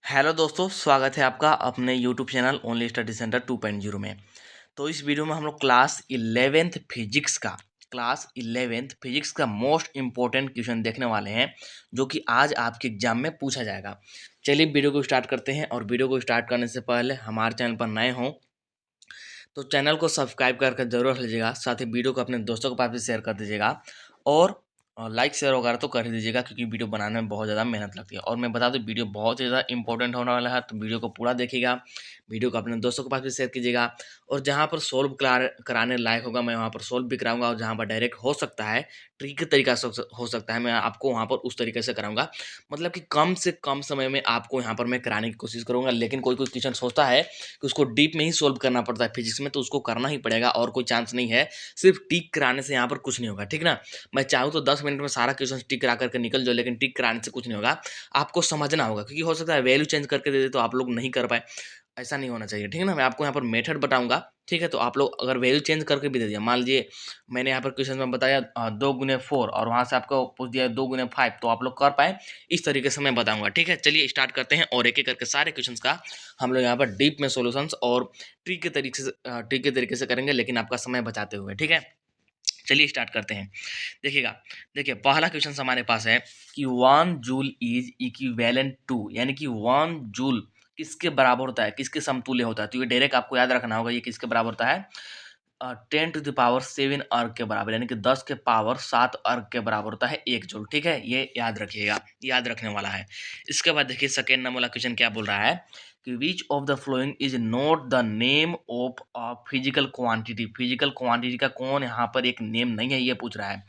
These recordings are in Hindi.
हेलो दोस्तों, स्वागत है आपका अपने YouTube channel only study centre 2.0 में। तो इस वीडियो में हम लोग क्लास 11th फिजिक्स का मोस्ट इम्पोर्टेंट क्वेश्चन देखने वाले हैं, जो कि आज आपके एग्जाम में पूछा जाएगा। चलिए वीडियो को स्टार्ट करते हैं। और वीडियो को स्टार्ट करने से पहले हमारे चैनल पर नए हों तो चैनल को सब्सक्राइब करके जरूर रख लीजिएगा। साथ ही वीडियो को अपने दोस्तों के पास भी शेयर कर दीजिएगा। और लाइक शेयर वगैरह तो कर ही दीजिएगा, क्योंकि वीडियो बनाने में बहुत ज़्यादा मेहनत लगती है। और मैं बता दूं, वीडियो बहुत ही ज़्यादा इंपॉर्टेंट होने वाला है, तो वीडियो को पूरा देखिएगा। वीडियो को अपने दोस्तों के पास भी शेयर कीजिएगा। और जहाँ पर सोल्व कराने लायक होगा मैं वहाँ पर सोल्व भी कराऊंगा, और जहाँ पर डायरेक्ट हो सकता है, ट्रिक तरीका से हो सकता है, मैं आपको वहाँ पर उस तरीके से कराऊंगा। मतलब कि कम से कम समय में आपको यहाँ पर मैं कराने की कोशिश करूंगा। लेकिन कोई कोई क्वेश्चन सोचता है कि उसको डीप में ही सोल्व करना पड़ता है फिजिक्स में, तो उसको करना ही पड़ेगा और कोई चांस नहीं है। सिर्फ टिक कराने से यहाँ पर कुछ नहीं होगा, ठीक ना। मैं चाहूँ तो 10 मिनट में सारा क्वेश्चन टिक करा करके निकल जाओ, लेकिन टिक कराने से कुछ नहीं होगा। आपको समझना होगा, क्योंकि हो सकता है वैल्यू चेंज करके दे दे तो आप लोग नहीं कर पाए। ऐसा नहीं होना चाहिए, ठीक है ना। मैं आपको यहाँ पर मेथड बताऊंगा, ठीक है। तो आप लोग अगर वैल्यू चेंज करके भी दे दिया, मान लीजिए मैंने यहाँ पर क्वेश्चन में बताया 2 गुने 4, और वहाँ से आपको पूछ दिया 2 गुने 5, तो आप लोग कर पाए। इस तरीके से मैं बताऊंगा, ठीक है। चलिए स्टार्ट करते हैं, और एक एक करके सारे क्वेश्चन का हम लोग यहाँ पर डीप में सॉल्यूशंस और ट्रिक के तरीके से करेंगे, लेकिन आपका समय बचाते हुए, ठीक है। चलिए स्टार्ट करते हैं। देखिएगा, देखिए पहला क्वेश्चन हमारे पास है कि 1 जूल इज इक्विवेलेंट टू, यानी कि 1 जूल किसके बराबर होता है, किसके समतुल्य होता है। तो ये डायरेक्ट आपको याद रखना होगा, ये किसके बराबर होता है। 10 टू द पावर 7 अर्ग के बराबर, यानी कि 10 के पावर 7 अर्ग के बराबर होता है 1 जूल, ठीक है। ये याद रखिएगा, याद रखने वाला है। इसके बाद देखिए सेकेंड नंबर वाला क्वेश्चन क्या बोल रहा है कि विच of the following is not the name of a physical quantity. Physical quantity का कौन यहाँ पर एक नेम नहीं है, ये पूछ रहा है।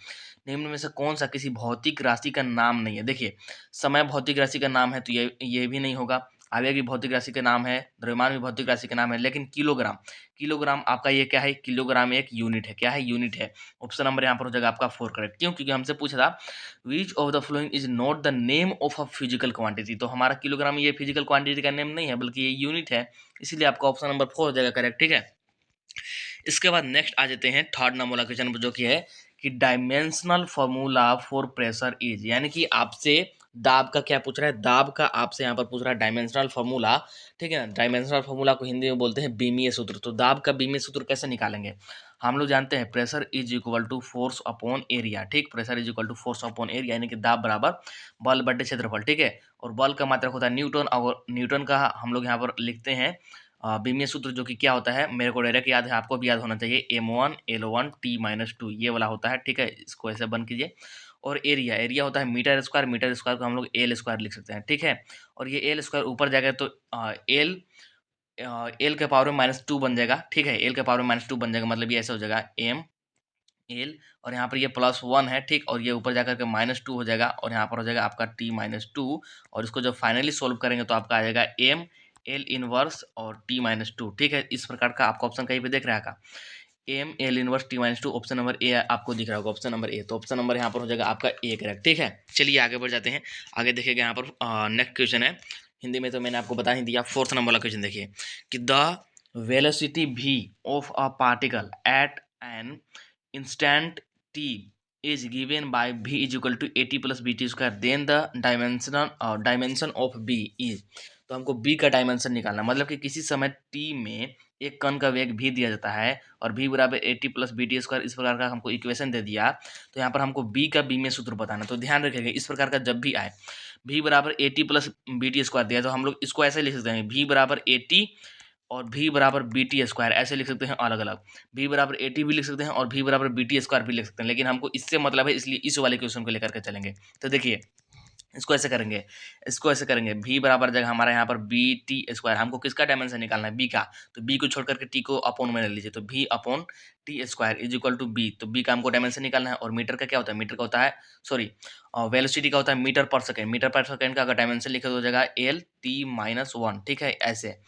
निम्न में से कौन सा किसी भौतिक राशि का नाम नहीं है। देखिए, समय भौतिक राशि का नाम है, तो ये भी नहीं होगा। आवेग भी भौतिक राशि का नाम है, द्रव्यमान भी भौतिक राशि का नाम है, लेकिन किलोग्राम, किलोग्राम आपका ये क्या है, किलोग्राम एक यूनिट है। क्या है, यूनिट है। ऑप्शन नंबर यहाँ पर हो जाएगा आपका 4 करेक्ट। क्यों, क्योंकि हमसे पूछा था विच of the following is not the name of a physical quantity. तो हमारा किलोग्राम ये फिजिकल क्वांटिटी का नेम नहीं है, बल्कि ये यूनिट है। इसीलिए आपका ऑप्शन नंबर 4 हो जाएगा करेक्ट, ठीक है। इसके बाद नेक्स्ट आ जाते हैं थर्ड नंबर वाला क्वेश्चन, जो कि है कि dimensional formula for pressure is, यानी कि आपसे दाब का क्या पूछ रहा है, दाब का आपसे यहाँ पर पूछ रहा है डायमेंशनल फॉर्मूला, ठीक है ना। डायमेंशनल फॉर्मूला को हिंदी में बोलते हैं बीमीय सूत्र। तो दाब का बीमीय सूत्र कैसे निकालेंगे। हम लोग जानते हैं pressure is equal to force upon area, ठीक। Pressure is equal to force upon area, यानी कि दाब बराबर बल बटे क्षेत्रफल, ठीक है। और बल का मात्रक होता है न्यूटन, और न्यूटन का हम लोग यहाँ पर लिखते हैं बीमीय सूत्र, जो कि क्या होता है, मेरे को डायरेक्ट याद है, आपको भी याद होना चाहिए। m1 L1 T-2 ये वाला होता है, ठीक है। इसको ऐसे बंद कीजिए। और एरिया, एरिया होता है मीटर स्क्वायर, मीटर स्क्वायर को हम लोग एल स्क्वायर लिख सकते हैं, ठीक है। और ये एल स्क्वायर ऊपर जाएगा तो एल एल के पावर में -2 बन जाएगा, ठीक है। एल के पावर में -2 बन जाएगा, मतलब ये ऐसे हो जाएगा एम एल, और यहाँ पर ये +1 है, ठीक। और ये ऊपर जाकर के -2 हो जाएगा, और यहाँ पर हो जाएगा आपका T-2। और इसको जब फाइनली सोल्व करेंगे तो आपका आ जाएगा एम एल इनवर्स और T-2, ठीक है। इस प्रकार का आपका ऑप्शन कहीं पे देख रहा है का, M L inverse T-2, option number A आपको दिख रहा होगा, ऑप्शन नंबर ए। तो ऑप्शन नंबर यहाँ पर हो जाएगा आपका ए करेक्ट, ठीक है। चलिए आगे बढ़ जाते हैं। आगे देखिएगा यहाँ पर नेक्स्ट क्वेश्चन है, हिंदी में तो मैंने आपको बता ही दिया। फोर्थ नंबर वाला क्वेश्चन देखिए कि the velocity v of a particle at an instant t is given by v is equal to 80 plus bt square, then the dimension of b is। तो हमको b का डायमेंशन निकालना, मतलब कि किसी समय t में एक कण का वेग v दिया जाता है, और v बराबर 80 प्लस बी टी स्क्वायर, इस प्रकार का हमको इक्वेशन दे दिया। तो यहाँ पर हमको b का b में सूत्र बताना। तो ध्यान रखिएगा, इस प्रकार का जब भी आए v बराबर 80 प्लस बी टी स्क्वायर दिया, तो हम लोग इसको ऐसे लिख सकते हैं, v बराबर 80 और v बराबर बी टी स्क्वायर, ऐसे लिख सकते हैं अलग अलग। v बराबर 80 भी लिख सकते हैं, और v बराबर बी टी स्क्वायर भी लिख सकते हैं, लेकिन हमको इससे मतलब है, इसलिए इस वाले क्वेश्चन को लेकर के चलेंगे। तो देखिए इसको ऐसे करेंगे, इसको ऐसे करेंगे, v बराबर जगह हमारा यहाँ पर बी टी स्क्वायर, हमको किसका डायमेंशन निकालना है, b का। तो b को छोड़ करके t को अपॉन में ले लीजिए, तो v upon t square is equal to b। तो b का हमको डायमेंशन निकालना है। और मीटर का क्या होता है, मीटर का होता है, सॉरी, वेलोसिटी का होता है metre per second. Metre per second का अगर डायमेंशन लिखे तो हो जाएगा L T-1, ठीक है, ऐसे।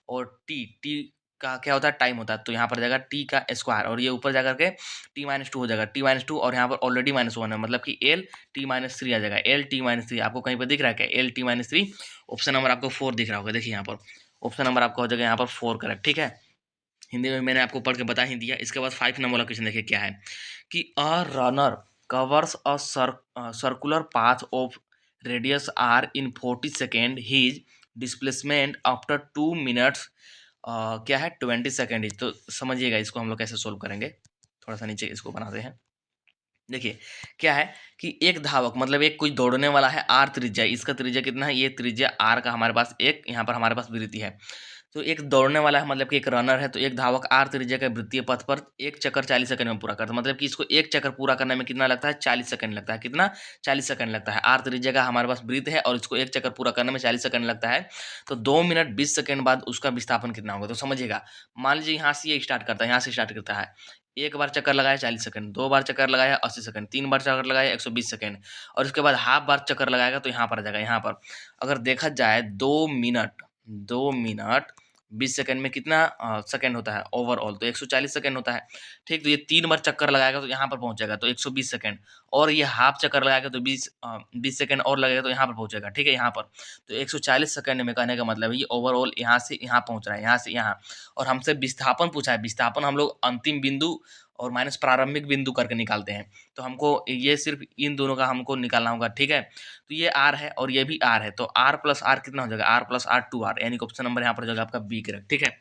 और टी का क्या होता है, टाइम होता है। तो यहाँ पर जाएगा टी का स्क्वायर, और ये ऊपर जाकर के T-2 हो जाएगा, T-2, और यहाँ पर ऑलरेडी -1 है, मतलब कि L T-3 आ जाएगा। L T-3 आपको कहीं पर दिख रहा है क्या, L T-3। ऑप्शन नंबर आपको 4 दिख रहा होगा, देखिए यहाँ पर ऑप्शन नंबर आपका हो जाएगा यहाँ पर 4 करेक्ट, ठीक है। हिंदी में मैंने आपको पढ़ के बता ही दिया। इसके बाद 5 नंबर वाला क्वेश्चन देखिए क्या है कि a runner covers a circular path of radius r in 40 second, his displacement after 2 minutes क्या है 20 सेकेंड इज। तो समझिएगा इसको हम लोग कैसे सोल्व करेंगे। थोड़ा सा नीचे इसको बनाते हैं। देखिए क्या है कि एक धावक मतलब एक कोई दौड़ने वाला है आर त्रिज्या, इसका त्रिज्या कितना है, ये त्रिज्या आर का हमारे पास एक यहाँ पर हमारे पास वृत्ति है। तो एक दौड़ने वाला है मतलब कि एक रनर है, तो एक धावक आर त्रिज्या के वृत्तीय पथ पर एक चक्कर 40 सेकंड में पूरा करता है। मतलब कि इसको एक चक्कर पूरा करने में कितना लगता है, 40 सेकंड लगता है। कितना, 40 सेकंड लगता है। आर त्रिज्या का हमारे पास वृत्त है और इसको एक चक्कर पूरा करने में 40 सेकंड लगता है। तो 2 मिनट 20 सेकंड बाद उसका विस्थापन कितना होगा। तो समझिएगा, मान लीजिए यहाँ से ये स्टार्ट करता है, यहाँ से स्टार्ट करता है, एक बार चक्कर लगाया 40 सेकंड, 2 बार चक्कर लगाया 80 सेकंड, 3 बार चक्कर लगाया 120 सेकंड, और उसके बाद हाफ बार चक्कर लगाएगा तो यहाँ पर आ जाएगा। यहाँ पर अगर देखा जाए 2 मिनट 20 सेकंड में कितना सेकंड होता है ओवरऑल, तो 140 सेकंड होता है। ठीक, तो ये 3 बार चक्कर लगाएगा तो यहाँ पर पहुंच जाएगा तो 120 सेकंड, और ये हाफ चक्कर लगाएगा तो 20 सेकंड और लगेगा तो यहाँ पर पहुंचेगा। ठीक है, यहाँ पर तो 140 सेकंड में कहने का मतलब है ये ओवरऑल यहाँ से यहाँ पहुंच रहा है, यहाँ से यहाँ। और हमसे विस्थापन पूछा है, विस्थापन हम लोग अंतिम बिंदु और माइनस प्रारंभिक बिंदु करके निकालते हैं। तो हमको ये सिर्फ इन दोनों का हमको निकालना होगा। ठीक है, तो ये आर है और ये भी आर है, तो आर प्लस आर कितना हो जाएगा, आर प्लस आर 2R, यानी कि ऑप्शन नंबर यहाँ पर हो जाएगा आपका बी करेक्ट। ठीक है,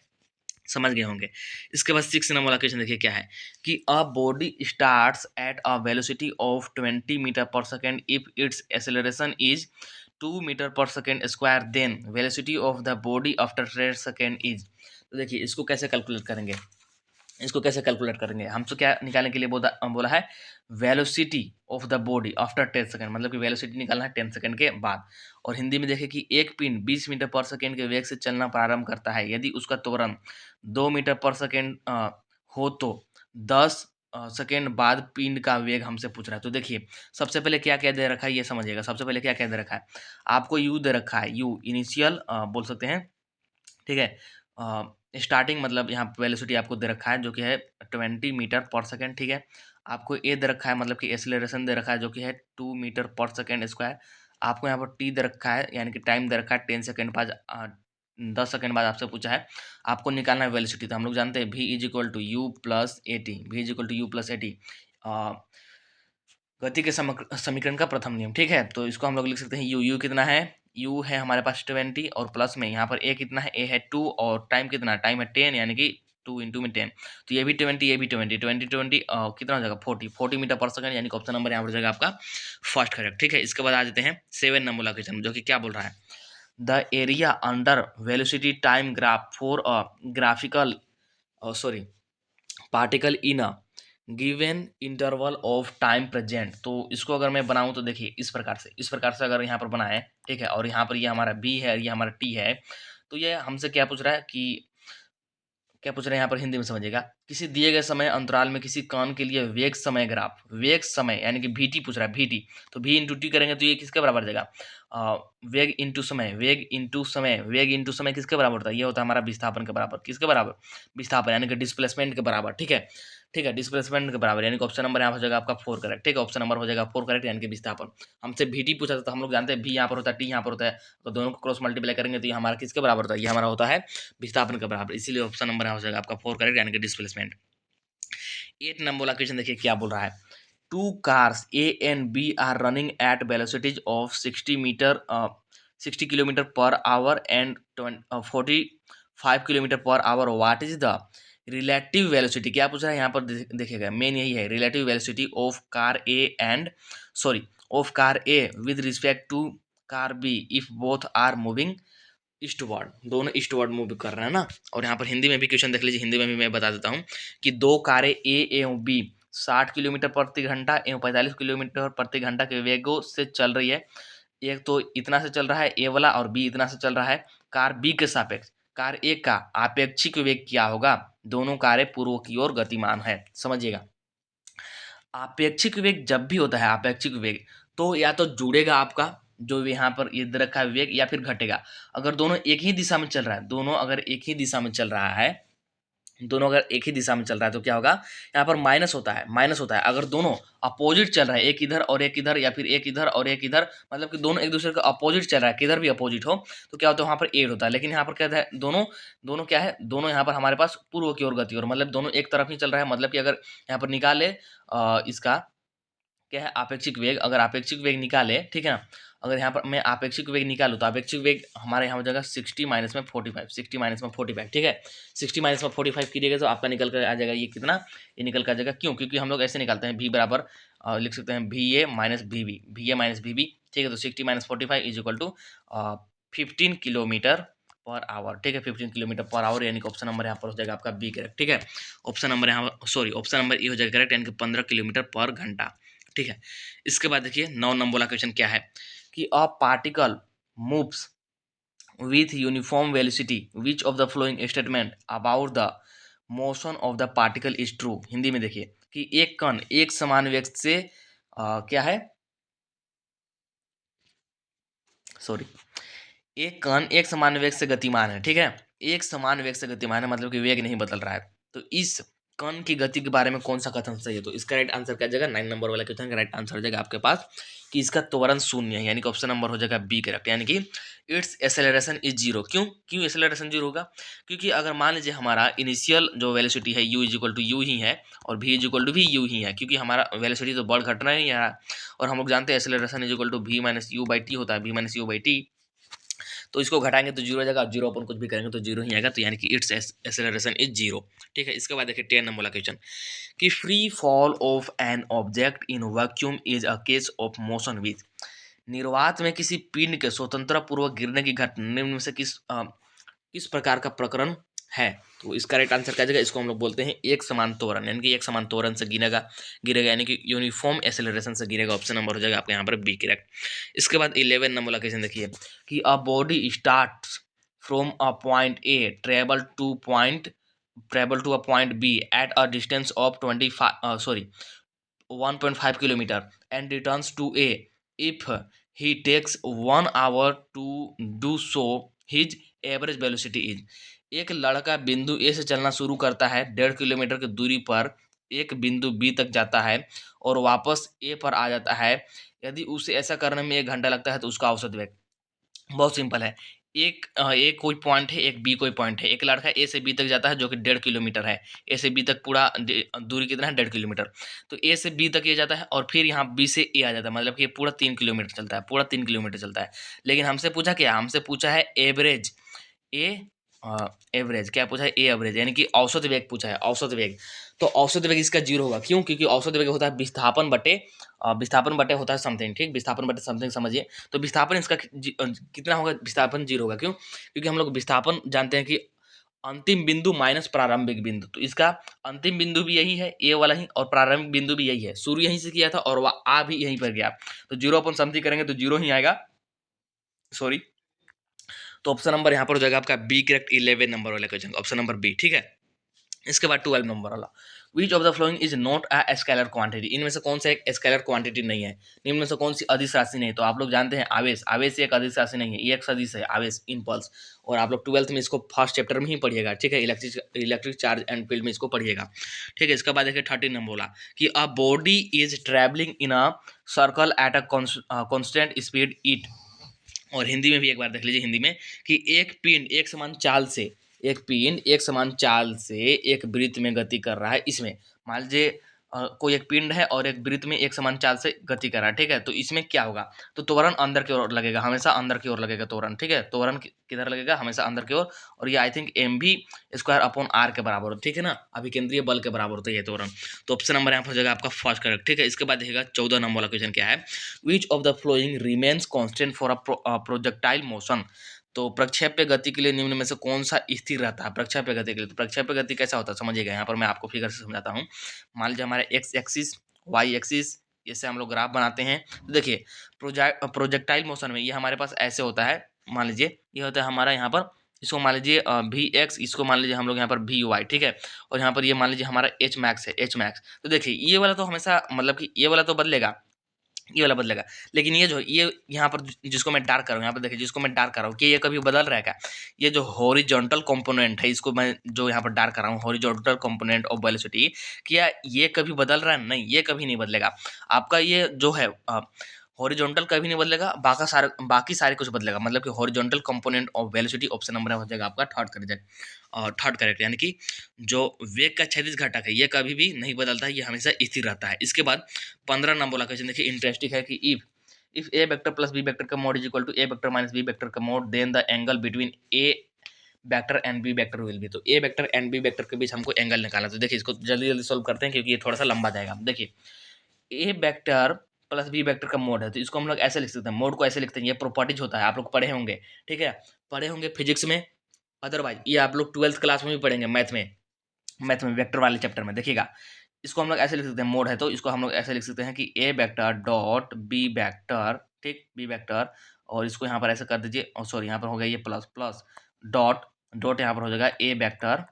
समझ गए होंगे। इसके बाद 6 नंबर वाला क्वेश्चन देखिए क्या है कि a body starts at a velocity of 20 metre per second if its acceleration is 2 metre per second square, then velocity of the body after 10 second is. तो देखिए इसको कैसे कैलकुलेट करेंगे, इसको कैसे कैलकुलेट करेंगे, हमसे क्या निकालने के लिए बोला है, velocity of the body after 10 second, मतलब कि वेलोसिटी निकालना है 10 सेकंड के बाद। और हिंदी में देखें कि एक पिंड 20 मीटर पर सेकंड के वेग से चलना प्रारंभ करता है, यदि उसका त्वरण 2 मीटर पर सेकंड हो तो 10 सेकेंड बाद पिंड का वेग हमसे पूछ रहा है। तो देखिए सबसे पहले क्या क्या दे रखा है ये समझिएगा। सबसे पहले क्या क्या दे रखा है, आपको यू दे रखा है, यू इनिशियल बोल सकते हैं। ठीक है, स्टार्टिंग मतलब यहाँ पे वेलोसिटी आपको दे रखा है जो कि है 20 मीटर पर सेकेंड। ठीक है, आपको ए दे रखा है मतलब कि एक्सेलरेशन दे रखा है जो कि है 2 मीटर पर सेकेंड स्क्वायर। आपको यहाँ पर टी दे रखा है यानी कि टाइम दे रखा है 10 सेकेंड बाद 10 सेकेंड बाद आपसे पूछा है आपको निकालना है वेलोसिटी। तो हम लोग जानते हैं v is equal to u plus a t, v is equal to u plus a t, गति के समीकरण का प्रथम नियम। ठीक है, तो इसको हम लोग लिख सकते हैं यू कितना है, यू है हमारे पास 20 और प्लस में यहाँ पर ए कितना है, ए है 2 और टाइम कितना, टाइम है 10 यानी कि 2 इंटू में 10। तो ये भी 20 ये भी 20 कितना हो जाएगा 40 मीटर पर सेकंड, यानी कि ऑप्शन नंबर यहाँ पर हो जाएगा आपका फर्स्ट करेक्ट। ठीक है, इसके बाद आ जाते हैं 7 नंबर वाला क्वेश्चन जो कि क्या बोल रहा है, the area under velocity time graph for a graphical sorry particle in a given interval of time present. तो इसको अगर मैं बनाऊं तो देखिए इस प्रकार से अगर यहाँ पर बनाए, ठीक है, और यहाँ पर ये हमारा बी है ये हमारा टी है, तो ये हमसे क्या पूछ रहा है कि क्या पूछ रहे हैं यहाँ पर हिंदी में समझिएगा, किसी दिए गए समय अंतराल में किसी कण के लिए वेग समय ग्राफ, वेग समय यानी कि वी टी पूछ रहा है, वी टी, तो वी इंटू टी करेंगे तो ये किसके बराबर आ जाएगा, वेग इंटू समय, वेग इंटू समय, वेग इंटू समय किसके बराबर होता है, ये होता है हमारा विस्थापन के बराबर। किसके बराबर, विस्थापन यानी कि डिस्प्लेसमेंट के बराबर। ठीक है, ठीक है, डिस्प्लेसमेंट के बराबर, यानी कि ऑप्शन नंबर यहाँ हो जाएगा आपका 4 करेक्ट। ठीक है, ऑप्शन नंबर हो जाएगा 4 करेक्ट, यानी कि विस्थापन। हमसे वी टी पूछा था तो हम लोग जानते हैं वी यहाँ पर होता है, टी यहाँ पर होता है, तो दोनों को क्रॉस मल्टीप्लाई करेंगे तो ये हमारा किसके बराबर होता है, ये हमारा होता है विस्थापन के बराबर। इसीलिए ऑप्शन नंबर यहाँ हो जाएगा आपका 4 करेक्ट, यानी कि डिस्प्लेसमेंट। 8 नंबर वाला क्वेश्चन देखिए क्या बोल रहा है, two cars A and B are running at velocities of 60 kilometre per hour and 45 kilometre per hour, what is the relative velocity. क्या पूछ रहा है यहाँ पर देखिएगा, मेन यही है, relative velocity of car A and of car A with respect to car B if both are moving eastward, दोनों ईस्टवर्ड मूव कर रहे हैं ना। और यहाँ पर हिंदी में भी क्वेश्चन देख लीजिए, हिंदी में भी मैं बता देता हूँ कि दो कारें ए एवं बी 60 किलोमीटर प्रति घंटा एवं 45 किलोमीटर प्रति घंटा के वेगों से चल रही है। एक तो इतना से चल रहा है ए वाला और बी इतना से चल रहा है। कार बी के सापेक्ष कार ए का आपेक्षिक वेग क्या होगा, दोनों कारें पूर्व की ओर गतिमान है। समझिएगा, आपेक्षिक वेग जब भी होता है आपेक्षिक वेग, तो या तो जुड़ेगा आपका जो यहाँ पर ये दे रखा है वेग, या फिर घटेगा। अगर दोनों एक ही दिशा में चल रहा है, दोनों अगर एक ही दिशा में चल रहा है, दोनों अगर एक ही दिशा में चल रहा है तो क्या होगा, यहाँ पर माइनस होता है, माइनस होता है। अगर दोनों अपोजिट चल रहा है, एक इधर और एक इधर, या फिर एक इधर और एक इधर, मतलब कि दोनों एक दूसरे का अपोजिट चल रहा है, किधर भी अपोजिट हो, तो क्या होता है वहाँ पर एड होता है। लेकिन यहाँ पर क्या है, दोनों दोनों क्या है, दोनों यहाँ पर हमारे पास पूर्व की ओर गति, और मतलब दोनों एक तरफ ही चल रहा है। मतलब कि अगर यहाँ पर निकाले इसका क्या है आपेक्षिक वेग, अगर आपेक्षिक वेग निकाले, ठीक है ना, अगर यहाँ पर मैं आपेक्षिक वेग निकालूँ तो आपेक्षिक वेग हमारे यहाँ हो जाएगा 60 माइनस में 45, 60 माइनस में 45, ठीक है। 60 माइनस में 45 कीजिएगा तो आपका निकल कर आ जाएगा ये कितना, ये निकल कर आ जाएगा। क्यों? क्योंकि हम लोग ऐसे निकालते हैं, v बराबर लिख सकते हैं v A minus v B, v A minus v B, ठीक है। तो 60 minus 45 is equal to 15 kilometre per hour, ठीक है, 15 किलोमीटर पर आवर, यानी कि ऑप्शन नंबर यहाँ पर हो जाएगा आपका बी करेक्ट, ठीक है। ऑप्शन नंबर यहाँ, सॉरी, ऑप्शन नंबर ए हो जाएगा करेक्ट, यानी कि 15 किलोमीटर पर घंटा, ठीक है। इसके बाद देखिए 9 नंबर वाला क्वेश्चन क्या है कि a particle moves with uniform velocity, which of the following statement about the motion of the particle is true। Hindi में देखिए कि एक कण एक समान वेग से क्या है, सॉरी, एक कण एक समान वेग से गतिमान है, ठीक है। एक समान वेग से गतिमान है मतलब कि वेग नहीं बदल रहा है। तो इस कण की गति के बारे में कौन सा कथन सही है? तो इसका राइट आंसर क्या जाएगा, 9 नंबर वाला क्वेश्चन का राइट आंसर हो जाएगा आपके पास कि इसका त्वरण शून्य है, यानी कि ऑप्शन नंबर हो जाएगा बी करेक्ट, यानी कि इट्स एक्सेलरेशन इज जीरो। क्यों क्यों एक्सेलरेशन जीरो होगा? क्योंकि अगर मान लीजिए हमारा इनिशियल जो वेलोसिटी है u is equal to u ही है और v इज इक्वल टू भी यू ही है, क्योंकि हमारा वेलोसिटी तो बढ़ घटना ही है और हम लोग जानते हैं acceleration is equal to v minus u by t होता है, v minus u by t. तो इसको घटाएंगे तो जीरो आ जाएगा, जीरो अपन कुछ भी करेंगे तो जीरो ही आएगा, तो यानी कि इट्स एक्सेलरेशन इज जीरो, ठीक है। इसके बाद देखिए 10 नंबर वाला क्वेश्चन कि free fall of an object in vacuum is a case of motion with. निर्वात में किसी पिंड के स्वतंत्र पूर्वक गिरने की घटना निम्न में से किस प्रकार का प्रकरण है? तो इसका राइट आंसर क्या जाएगा, इसको हम लोग बोलते हैं एक समान त्वरण, यानी कि एक समान त्वरण से गिरेगा गिरेगा यानी कि यूनिफॉर्म एक्सेलरेशन से गिरेगा। ऑप्शन नंबर हो जाएगा आपके यहाँ पर बी करेक्ट। इसके बाद 11 नंबर वाला क्वेश्चन देखिए कि a body start from a point A travel to a point B at a distance of 1.5 kilometer and returns to A if he takes 1 hour to do so, his average velocity is। एक लड़का बिंदु ए से चलना शुरू करता है 1.5 किलोमीटर की दूरी पर, एक बिंदु बी तक जाता है और वापस ए पर आ जाता है। यदि उसे ऐसा करने में 1 घंटा लगता है तो उसका औसत वेग। बहुत सिंपल है। ए कोई पॉइंट है, एक बी कोई पॉइंट है। एक लड़का ए से बी तक जाता है जो कि 1.5 किलोमीटर है। ए से बी तक पूरा दूरी कितना है, 1.5 किलोमीटर। तो ए से बी तक ये जाता है और फिर यहाँ बी से ए आ जाता है, मतलब कि ये पूरा 3 किलोमीटर चलता है, पूरा 3 किलोमीटर चलता है। लेकिन हमसे पूछा क्या, हमसे पूछा है एवरेज ए, एवरेज क्या पूछा है, ए एवरेज, यानी कि औसत वेग पूछा है, औसत वेग। तो औसत वेग इसका जीरो होगा। क्यों? क्योंकि औसत वेग होता है विस्थापन बटे होता है समथिंग, ठीक, विस्थापन बटे समथिंग समझिए। तो विस्थापन इसका कितना होगा, विस्थापन जीरो होगा। क्यों? क्योंकि हम लोग विस्थापन जानते हैं कि अंतिम बिंदु माइनस प्रारंभिक बिंदु, तो इसका अंतिम बिंदु भी यही है ए वाला ही और प्रारंभिक बिंदु भी यही है। शुरू यहीं से किया था और वह आ भी यहीं पर गया, तो जीरो अपन समथिंग करेंगे तो जीरो ही आएगा, सॉरी। तो ऑप्शन नंबर यहाँ पर हो जाएगा आपका बी करेक्ट 11 नंबर वाले क्वेश्चन, ऑप्शन नंबर बी, ठीक है। इसके बाद 12 नंबर वाला, विच of the following is not a scalar quantity. इनमें से कौन सा एक स्केलर क्वांटिटी नहीं है, निम्न में से कौन सी अदिश राशि नहीं है? तो आप लोग जानते हैं आवेश, आवेश एक अदिश राशि नहीं है, ये एक सदिश है, आवेश, इम्पल्स। और आप लोग 12th में इसको फर्स्ट चैप्टर में ही पढ़िएगा, ठीक है, इलेक्ट्रिक चार्ज एंड फील्ड में इसको पढ़िएगा, ठीक है। इसके बाद देखिए 13 नंबर बोला कि a body is travelling in a circle at a constant speed it. और हिंदी में भी एक बार देख लीजिए, हिंदी में कि एक पिंड एक समान चाल से, एक पिंड एक समान चाल से एक वृत्त में गति कर रहा है। इसमें मान लीजिए कोई एक पिंड है और एक वृत्त में एक समान चाल से गति कर रहा है, ठीक है। तो इसमें क्या होगा, तो त्वरण अंदर की ओर लगेगा, हमेशा अंदर की ओर लगेगा त्वरण, ठीक है। त्वरण किधर लगेगा, हमेशा अंदर की ओर। और ये आई थिंक एम भी स्क्वायर अपॉन आर के बराबर हो, ठीक है ना, अभिकेंद्रीय बल के बराबर होता है ये त्वरण। तो ऑप्शन नंबर यहाँ पर हो जाएगा आपका फर्स्ट करेक्ट, ठीक है। इसके बाद देखिएगा 14 नंबर वाला क्वेश्चन क्या है, which of the flowing remains constant for a projectile motion. तो प्रक्षेप्य गति के लिए निम्न में से कौन सा स्थिर रहता है प्रक्षेप्य गति के लिए? तो प्रक्षेप्य गति कैसा होता है समझिएगा, यहाँ पर मैं आपको फिगर से समझाता हूँ। मान लीजिए हमारे एक्स एक्सिस, वाई एक्सिस, ऐसे हम लोग ग्राफ बनाते हैं। तो देखिए प्रोजेक्टाइल मोशन में ये हमारे पास ऐसे होता है, मान लीजिए ये होता है हमारा यहाँ पर, इसको मान लीजिए वी एक्स, इसको मान लीजिए हम लोग यहाँ पर वी वाई, ठीक है। और यहाँ पर ये मान लीजिए हमारा एच मैक्स है, एच मैक्स। तो देखिए ये वाला तो हमेशा मतलब कि ये वाला तो बदलेगा, ये वाला बदलेगा, लेकिन ये जो ये यहाँ पर जिसको मैं डार्क कर रहा हूँ, यहाँ पर देखिए जिसको मैं डार्क कर रहा हूँ, कि ये कभी बदल रहा है क्या? ये जो हॉरिजॉन्टल कंपोनेंट है, इसको मैं जो यहाँ पर डार्क कर रहा हूँ, हॉरिजॉन्टल कंपोनेंट ऑफ वेलोसिटी, क्या ये कभी बदल रहा है? नहीं, ये कभी नहीं बदलेगा। आपका ये जो है हॉरिजॉन्टल कभी नहीं बदलेगा, बाकी सारे कुछ बदलेगा, मतलब कि horizontal component of velocity option number हो जाएगा आपका थर्ड करेक्ट, यानी कि जो वेग का क्षैतिज घटक है ये कभी भी नहीं बदलता है, ये हमेशा स्थिर रहता है। इसके बाद 15 नंबर वाला क्वेश्चन देखिए इंटरेस्टिंग है कि if if A vector plus B vector का mod is equal to A vector minus B vector का mod, then the angle between A vector and B vector will be. तो A vector and B vector के बीच हमको एंगल निकालना। तो देखिए इसको जल्दी जल्दी सॉल्व करते हैं क्योंकि ये थोड़ा सा लंबा जाएगा। देखिए ए वेक्टर प्लस बी वेक्टर का मोड है, तो इसको हम लोग ऐसे लिख सकते हैं, मोड को ऐसे लिखते हैं, ये प्रॉपर्टीज होता है, आप लोग पढ़े होंगे, ठीक है, पढ़े होंगे फिजिक्स में, अदरवाइज ये आप लोग 12th क्लास में भी पढ़ेंगे, मैथ में वेक्टर वाले चैप्टर में देखिएगा। इसको हम लोग ऐसे लिख सकते हैं, मोड है तो इसको हम लोग ऐसे लिख सकते हैं कि ए वेक्टर डॉट बी वेक्टर, ठीक, बी वेक्टर, और इसको यहाँ पर ऐसे कर दीजिए, और सॉरी यहाँ पर हो गया ये प्लस प्लस डॉट डॉट, यहाँ पर हो जाएगा ए वेक्टर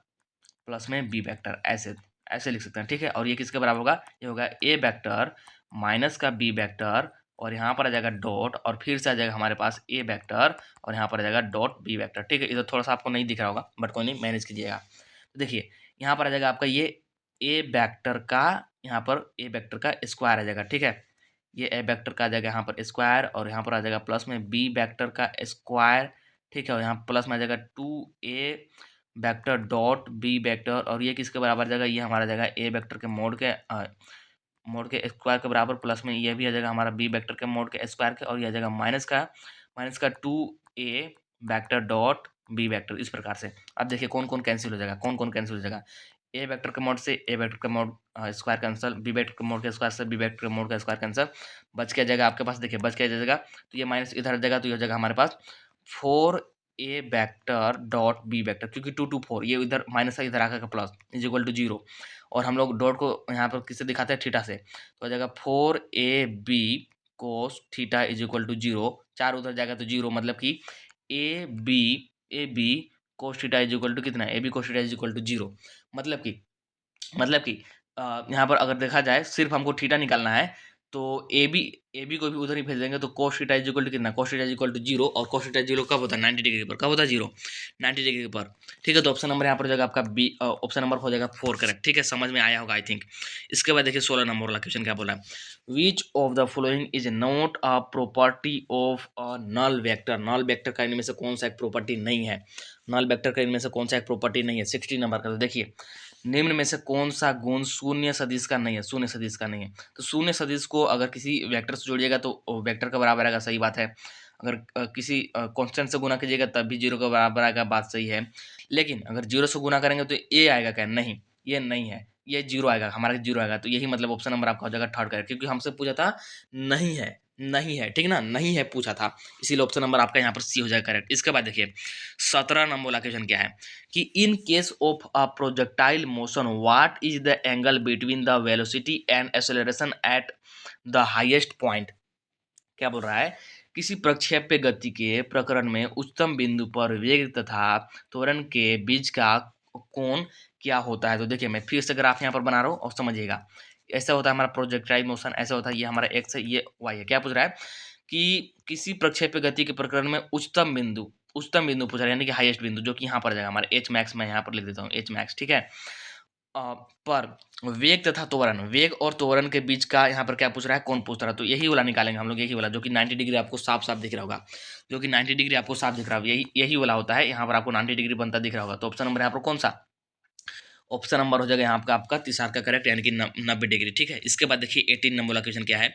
प्लस में बी वेक्टर, ऐसे ऐसे लिख सकते हैं, ठीक है। और ये किसके बराबर होगा, ये होगा ए वेक्टर माइनस का बी वेक्टर, और यहाँ पर आ जाएगा डॉट, और फिर से आ जाएगा हमारे पास ए वेक्टर, और यहाँ पर आ जाएगा डॉट बी वेक्टर, ठीक है। इधर थोड़ा सा आपको नहीं दिख रहा होगा बट कोई नहीं, मैनेज कीजिएगा। तो देखिए यहाँ पर आ जाएगा आपका ये ए वेक्टर का, यहाँ पर ए वेक्टर का स्क्वायर आ जाएगा, ठीक है। ये ए वेक्टर का आ जाएगा यहाँ पर स्क्वायर, और यहाँ पर आ जाएगा प्लस में बी वेक्टर का स्क्वायर, ठीक है, और यहाँ प्लस में आ जाएगा 2a vector dot B vector, और ये किसके बराबर आ जाएगा, ये हमारा जाएगा ए वेक्टर के मोड के स्क्वायर के बराबर, प्लस में ये भी आ जाएगा हमारा बी वेक्टर के मोड के स्क्वायर के, और ये आ जाएगा माइनस का 2a vector dot B vector, इस प्रकार से। अब देखिए कौन कौन कैंसिल हो जाएगा, कौन कौन कैंसिल हो जाएगा, ए वेक्टर के मोड से ए वेक्टर के mod square cancel, B vector के मोड के स्क्वायर से बी वेक्टर के मोड का स्क्वायर कैंसिल, बच के जाएगा आपके पास, देखिए बच के जाएगा, तो ये माइनस इधर आ जाएगा, तो ये हो जाएगा हमारे पास 4a vector dot B vector, क्योंकि 2 2 4 ये इधर माइनस है, इधर आकर प्लस इज इक्वल टू 0, और हम लोग डॉट को यहाँ पर किससे दिखाते हैं, थीटा से, तो आ जाएगा 4ab cos theta is equal to 0, 4 उधर जाएगा तो 0, मतलब कि a b cos theta is equal to कितना, a b cos theta is equal to 0, मतलब कि यहाँ पर अगर देखा जाए सिर्फ हमको थीटा निकालना है, तो ए बी को भी उधर ही भेज देंगे, तो cos theta is equal to कितना, cos theta is equal to 0, और कोस थीटा 0 कब होता है, 90 डिग्री पर, कब होता है 0, 90 डिग्री पर, ठीक है। तो ऑप्शन नंबर यहाँ पर हो जाएगा आपका बी, ऑप्शन नंबर हो जाएगा 4 करेक्ट, ठीक है, समझ में आया होगा आई थिंक। इसके बाद देखिए 16 नंबर वाला क्वेश्चन क्या बोला है, which of the following is not a property of a null vector. Null vector का इनमें से कौन सा एक प्रॉपर्टी नहीं है, नल वेक्टर का इनमें से कौन सा एक प्रॉपर्टी नहीं है। 16 नंबर का, तो देखिए निम्न में से कौन सा गुण शून्य सदिश का नहीं है, शून्य सदिश का नहीं है। तो शून्य सदिश को अगर किसी वेक्टर से जोड़िएगा तो वेक्टर का बराबर आएगा, सही बात है। अगर किसी कांस्टेंट से गुना कीजिएगा तब भी 0 का बराबर आएगा, बात सही है। लेकिन अगर 0 से गुना करेंगे तो ए आएगा क्या, नहीं, ये नहीं है, ये 0 आएगा, हमारा 0 आएगा। तो यही मतलब ऑप्शन नंबर आपका हो जाएगा थर्ड करेक्ट, क्योंकि हमसे पूछा था नहीं है, नहीं है, ठीक ना, नहीं है पूछा था, इसीलिए ऑप्शन नंबर आपका यहाँ पर सी हो जाएगा करेक्ट। इसके बाद देखिए 17 नंबर वाला क्वेश्चन क्या है कि in case of a projectile motion what is the angle between the velocity and acceleration at the highest point. क्या बोल रहा है, किसी प्रक्षेप्य गति के प्रकरण में उच्चतम बिंदु पर वेग तथा त्वरण के बीच का कोण क्या होता है। तो देखिए मैं फिर से ग्राफ यहाँ पर बना रहा हूँ और समझिएगा, ऐसा होता है हमारा प्रोजेक्टाइल मोशन, ऐसा होता है, ये हमारा एक्स है, ये वाई है। क्या पूछ रहा है कि किसी प्रक्षेप्य गति के प्रकरण में उच्चतम बिंदु पूछ रहा है, यानी कि हाईएस्ट बिंदु, जो कि यहाँ पर जाएगा हमारा एच मैक्स, मैं यहाँ पर लिख देता हूँ एच मैक्स, ठीक है। पर वेग तथा त्वरण, वेग और त्वरण के बीच का यहाँ पर क्या पूछ रहा है, कौन पूछ रहा है, तो यही वाला निकालेंगे हम लोग, यही वाला जो कि 90 डिग्री आपको साफ साफ दिख रहा होगा, जो कि 90 डिग्री आपको साफ दिख रहा होगा, यही वाला होता है, यहाँ पर आपको 90 डिग्री बनता दिख रहा होगा। तो ऑप्शन नंबर यहाँ पर कौन सा, ऑप्शन नंबर हो जाएगा यहाँ पर आपका तीसरा का करेक्ट, यानी कि 90 डिग्री, ठीक है। इसके बाद देखिए 18 नंबर वाला क्वेश्चन क्या है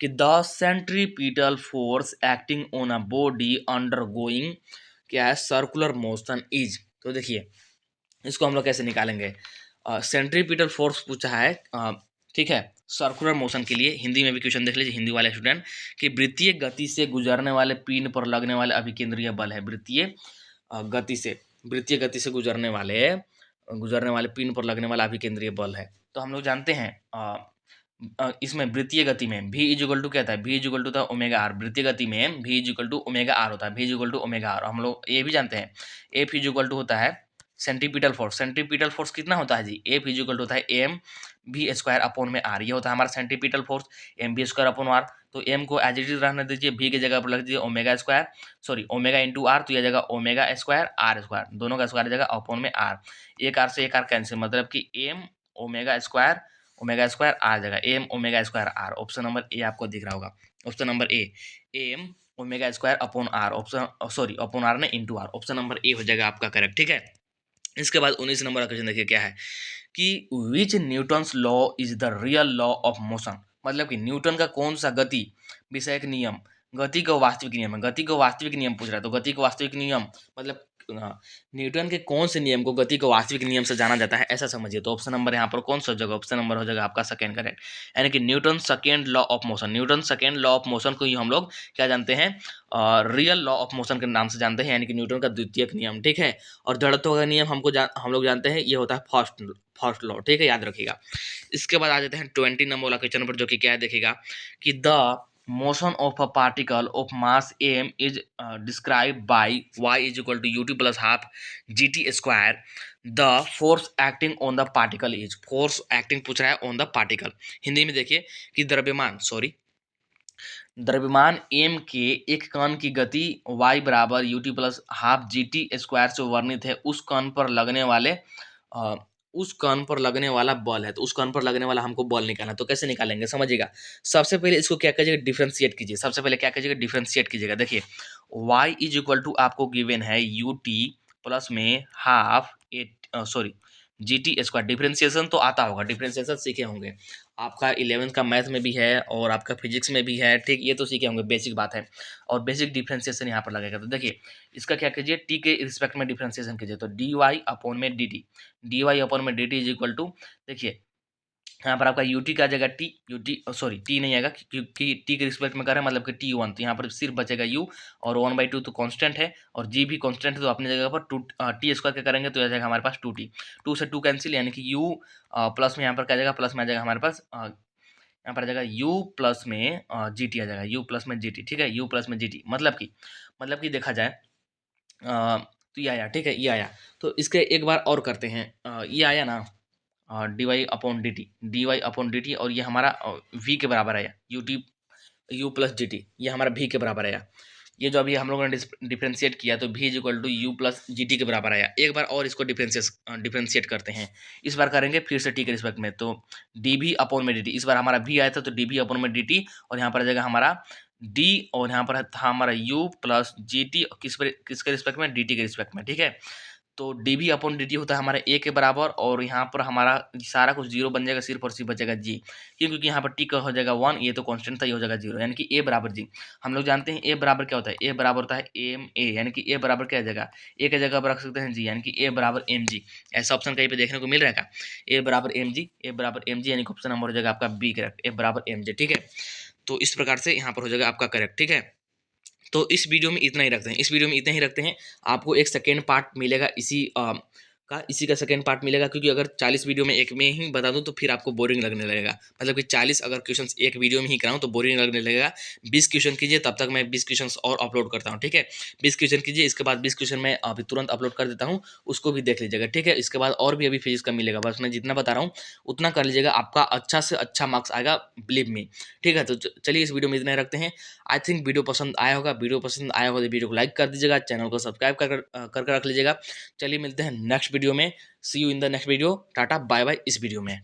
कि the centripetal force acting on a body undergoing क्या है, सर्कुलर मोशन इज। तो देखिए इसको हम लोग कैसे निकालेंगे, सेंट्रीपिटल फोर्स पूछा है, ठीक है, सर्कुलर मोशन के लिए। हिंदी में भी क्वेश्चन देख लीजिए, हिंदी वाले स्टूडेंट, कि वृत्तीय गति से गुजरने वाले पिंड पर लगने वाले अभिकेंद्रीय बल है, वृत्तीय गति से गुजरने वाले पिंड पर लगने वाला अभिकेंद्रीय बल है। तो हम लोग जानते हैं इसमें वृत्तीय गति में v इजिकल टू क्या होता है, v इजिकल टू था ओमेगा आर, वृत्तीय गति में v is equal to omega r होता है, v is equal to omega r. हम लोग ये भी जानते हैं F इजिकल टू होता है सेंट्रीपिटल फोर्स कितना होता है जी, F इजिकल टू होता है एम बी स्क्वायर अपॉन में आर, ये होता है हमारा centripetal force, m b square upon r. तो एम को एज इट इज रहने दीजिए, v की जगह पर लग दीजिए ओमेगा इंटू आर, तो यह जगह ओमेगा स्क्वायर आर स्क्वायर, दोनों का स्क्वायर जगह अपॉन में आर, एक आर से एक आर कैंसिल, मतलब कि एम ओमेगा स्क्वायर आर जगह m omega square r. Option number A आपको दिख रहा होगा, option number A m omega square upon r, upon r ने into r, option number A हो जाएगा आपका करेक्ट, ठीक है। इसके बाद 19 नंबर का क्वेश्चन देखिए क्या है कि which Newton's law is the real law of motion. मतलब कि न्यूटन का कौन सा गति विषयक नियम गति का वास्तविक नियम है, गति का वास्तविक नियम पूछ रहा है, तो गति का वास्तविक नियम मतलब न्यूटन के कौन से नियम को गति के वास्तविक नियम से जाना जाता है, ऐसा समझिए। तो ऑप्शन नंबर यहाँ पर कौन सा हो जाएगा, ऑप्शन नंबर हो जाएगा आपका सेकंड करेक्ट, यानी कि Newton second law of motion. Newton second law of motion को ही हम लोग क्या जानते हैं, रियल लॉ ऑफ मोशन के नाम से जानते हैं, यानी कि न्यूटन का द्वितीयक नियम, ठीक है। और जड़त्व का नियम हम लोग जानते हैं, ये होता है फर्स्ट लॉ, ठीक है, याद रखिएगा। इसके बाद आ जाते हैं 20 नंबर वाला क्वेश्चन पर, जो कि क्या है देखिएगा कि the motion of a particle of mass m is described by y is equal to ut plus half gt square. The force acting on the particle is, force acting पूछ रहा है on the particle। हिंदी में देखिए कि द्रव्यमान m के एक कण की गति y बराबर ut plus half G T square से वर्णित है। उस कण पर लगने वाला बल है, तो उस कण पर लगने वाला हमको बल निकालना है। तो कैसे निकालेंगे समझिएगा। सबसे पहले इसको क्या कीजिएगा, डिफरेंशिएट कीजिए। सबसे पहले क्या कीजिएगा, डिफरेंशिएट कीजिएगा। देखिए y इज इक्वल टू आपको गिवन है ut प्लस में half G T square. Differentiation तो आता होगा, डिफरेंशिएशन सीखे होंगे, आपका 11th का मैथ में भी है और आपका फिजिक्स में भी है, ठीक, ये तो सीखे होंगे, बेसिक बात है। और बेसिक डिफरेंशिएशन यहाँ पर लगेगा। तो देखिए इसका क्या कीजिए, टी के रिस्पेक्ट में डिफरेंशिएशन कीजिए। तो डी वाई अपॉन में d t is equal to, देखिए यहाँ पर आपका यूटी का जगह टी, टी नहीं आएगा क्योंकि टी के रिस्पेक्ट में कर रहे हैं, मतलब कि टी1, तो यहाँ पर सिर्फ बचेगा यू, और 1/2 तो कांस्टेंट है और जी भी कांस्टेंट है, तो अपनी जगह पर टी स्क्वायर क्या करेंगे, तो आ जाएगा हमारे पास 2t, 2 से 2 कैंसिल, यानी कि यू प्लस में यहाँ पर क्या जाएगा, प्लस में आ जाएगा हमारे पास यहाँ पर आ जाएगा यू प्लस में जी टी आ जाएगा, यू प्लस में जी टी, ठीक है, यू प्लस में जी टी, मतलब कि देखा जाए तो ये आया, ठीक है, ये आया। तो इसके एक बार और करते हैं, ये आया ना d y upon d t, और ये हमारा वी के बराबर आया, यू प्लस जी टी, ये हमारा भी के बराबर आया। ये जो अभी हम लोगों ने डिफ्रेंशिएट किया, तो भी is equal to u plus g t के बराबर आया। एक बार और इसको डिफ्रेंशिएट करते हैं, इस बार करेंगे फिर से टी के रिस्पेक्ट में। तो डी भी अपॉन में डी टी, इस बार हमारा भी आया था, तो डी भी अपॉन में डी टी, और यहाँ पर आ जाएगा हमारा डी, और यहाँ पर था हमारा यू प्लस जी टी, किसके रिस्पेक्ट में, डी टी के रिस्पेक्ट में, ठीक है। तो डी भी अपॉन डी टी होता है हमारा ए के बराबर, और यहाँ पर हमारा सारा कुछ जीरो बन जाएगा, सिर्फ और सिर्फ बचेगा जी, क्योंकि यहाँ पर टी का हो जाएगा 1, ये तो कांस्टेंट था, ये हो जाएगा 0, यानी कि ए बराबर जी। हम लोग जानते हैं ए बराबर क्या होता है, ए बराबर होता है एम ए, यानी कि ए बराबर क्या जगह, ए के जगह पर रख सकते हैं जी, यानी कि ए बराबर एम जी। ऐसा ऑप्शन कहीं पे देखने को मिल रहा है, ए बराबर एम जी, यानी कि ऑप्शन नंबर हो जाएगा आपका बी करेक्ट, ए बराबर एम जी, ठीक है। तो इस प्रकार से यहाँ पर हो जाएगा आपका करेक्ट, ठीक है। तो इस वीडियो में इतना ही रखते हैं, आपको एक सेकेंड पार्ट मिलेगा इसी का सेकेंड पार्ट मिलेगा, क्योंकि अगर 40 वीडियो में एक में ही बता दूं तो फिर आपको बोरिंग लगने लगेगा, मतलब कि 40 अगर क्वेश्चंस एक वीडियो में ही कराऊं तो बोरिंग लगने लगेगा। 20 क्वेश्चन कीजिए, तब तक मैं 20 क्वेश्चन और अपलोड करता हूं, ठीक है। 20 क्वेश्चन कीजिए, इसके बाद 20 क्वेश्चन मैं अभी तुरंत अपलोड कर देता हूँ, उसको भी देख लीजिएगा, ठीक है। इसके बाद और भी अभी फिजिक्स का मिलेगा, बस मैं जितना बता रहा हूँ उतना कर लीजिएगा, आपका अच्छा से अच्छा मार्क्स आएगा, बिलीव मी, ठीक है। तो चलिए इस वीडियो में इतना ही रखते हैं। आई थिंक वीडियो पसंद आया होगा, तो वीडियो को लाइक कर दीजिएगा, चैनल को सब्सक्राइब कर रख लीजिएगा। चलिए मिलते हैं नेक्स्ट वीडियो में, see you in the next video, tata bye bye इस वीडियो में।